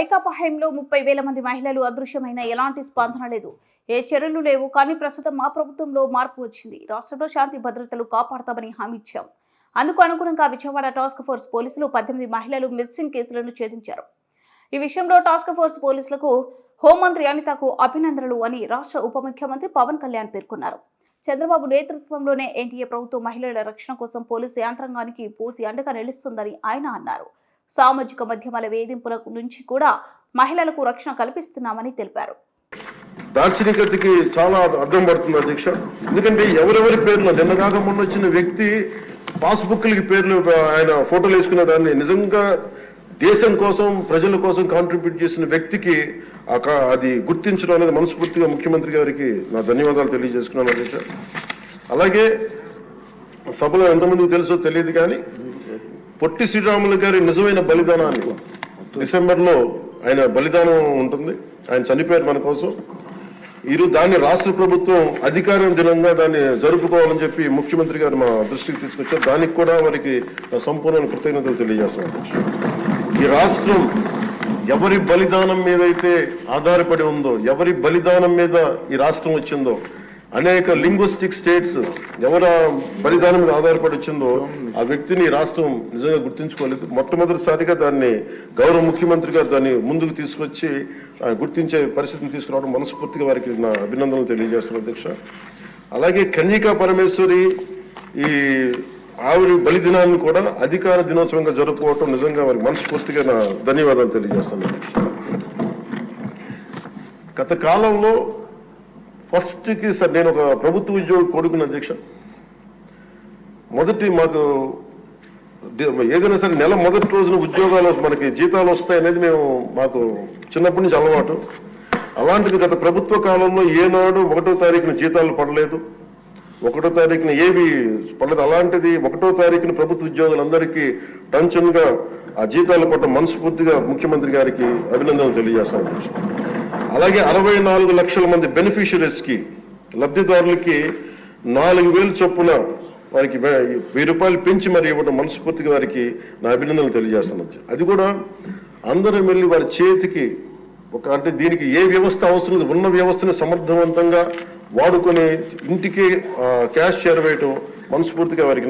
వైకాపా హయాంలో 30,000 మంది మహిళలు అదృశ్యమైన ఎలాంటి స్పందన లేదు, ఏ చర్యలు లేవు. కానీ ప్రస్తుతం మా ప్రభుత్వంలో మార్పు వచ్చింది. రాష్ట్రంలో శాంతి భద్రతలు కాపాడతామని హామీ ఇచ్చాం. అందుకు అనుగుణంగా విజయవాడ టాస్క్ ఫోర్స్ పోలీసులు 18 మహిళలు మిస్సింగ్ కేసులను ఛేదించారు. ఈ విషయంలో టాస్క్ ఫోర్స్ పోలీసులకు హోంమంత్రి అనితకు అభినందనలు అని రాష్ట్ర ఉప ముఖ్యమంత్రి పవన్ కళ్యాణ్ పేర్కొన్నారు. చంద్రబాబు నేతృత్వంలోనే ఎన్డీఏ ప్రభుత్వం మహిళల రక్షణ కోసం పోలీసు యంత్రాంగానికి పూర్తి అండగా నిలుస్తుందని ఆయన అన్నారు. సామాజిక మాధ్యమాల వేధింపుల నుంచి కూడా మహిళలకు రక్షణ కల్పిస్తున్నామని తెలిపారు. దార్శనికతకి చాలా అర్థం పడుతుంది అధ్యక్ష. ఎందుకంటే ఎవరెవరి పేర్లు నిన్నగాక మొన్న వచ్చిన వ్యక్తి పాస్బుక్లకి పేర్లు ఆయన ఫోటోలు వేసుకున్న దాన్ని నిజంగా దేశం కోసం ప్రజల కోసం కాంట్రిబ్యూట్ చేసిన వ్యక్తికి అది గుర్తించడం అనేది మనస్ఫూర్తిగా ముఖ్యమంత్రి గారికి నా ధన్యవాదాలు తెలియజేసుకున్నాను అధ్యక్ష. అలాగే సభలో ఎంతమందికి తెలుసో తెలియదు కానీ పొట్టి శ్రీరాములు గారి నిజమైన బలిదానాన్ని డిసెంబర్లో ఆయన బలిదానం ఉంటుంది. ఆయన చనిపోయారు మన కోసం. దాన్ని రాష్ట్ర ప్రభుత్వం అధికార దినంగా దాన్ని జరుపుకోవాలని చెప్పి ముఖ్యమంత్రి గారు మా దృష్టికి తీసుకొచ్చారు. దానికి కూడా వారికి సంపూర్ణ కృతజ్ఞతలు తెలియజేస్తున్నాను. ఈ రాష్ట్రం ఎవరి బలిదానం మీద అయితే ఆధారపడి ఉందో, ఎవరి బలిదానం మీద ఈ రాష్ట్రం వచ్చిందో, అనేక లింగ్విస్టిక్ స్టేట్స్ ఎవరి బలిదానం మీద ఆధారపడి వచ్చిందో ఆ వ్యక్తిని రాష్ట్రం నిజంగా గుర్తించుకోలేదు. మొట్టమొదటిసారిగా దాన్ని గౌరవ ముఖ్యమంత్రి గారు దాన్ని ముందుకు తీసుకొచ్చి గుర్తించే పరిస్థితిని తీసుకురావడం మనస్ఫూర్తిగా వారికి నా అభినందనలు తెలియజేస్తున్నాను అధ్యక్ష. అలాగే కన్యకా పరమేశ్వరి ఈ ఆవిడ బలిదినాన్ని కూడా అధికార దినోత్సవంగా జరుపుకోవటం నిజంగా వారికి మనస్ఫూర్తిగా నా ధన్యవాదాలు తెలియజేస్తాను అధ్యక్ష. గత కాలంలో ఫస్ట్కి సార్ నేను ఒక ప్రభుత్వ ఉద్యోగి కొడుకున్న అధ్యక్ష. మాకు ఏదైనా సరే నెల మొదటి రోజున ఉద్యోగాలు మనకి జీతాలు వస్తాయనేది మాకు చిన్నప్పటి నుంచి అలవాటు. అలాంటిది గత ప్రభుత్వ కాలంలో ఏనాడు 1వ తారీఖున జీతాలు పడలేదు, 1వ తారీఖున ఏవి పడలేదు. అలాంటిది 1వ తారీఖున ప్రభుత్వ ఉద్యోగులందరికీ టెన్షన్గా ఆ జీతాలు పడ్డ మనస్ఫూర్తిగా ముఖ్యమంత్రి గారికి అభినందనలు తెలియజేస్తాను అధ్యక్ష. అలాగే 64 లక్షల మంది బెనిఫిషియరీస్ కి లబ్ధిదారులకి 4,000 చొప్పున వారికి 1,000 రూపాయలు పెంచి మరి ఇవ్వడం మనస్ఫూర్తిగా వారికి నా అభినందనలు తెలియజేస్తాను. అది కూడా అందరూ వెళ్ళి వారి చేతికి అంటే దీనికి ఏ వ్యవస్థ అవసరం ఉన్న వ్యవస్థని సమర్థవంతంగా వాడుకొని ఇంటికి క్యాష్ చేరవేయటం మనస్ఫూర్తిగా వారికి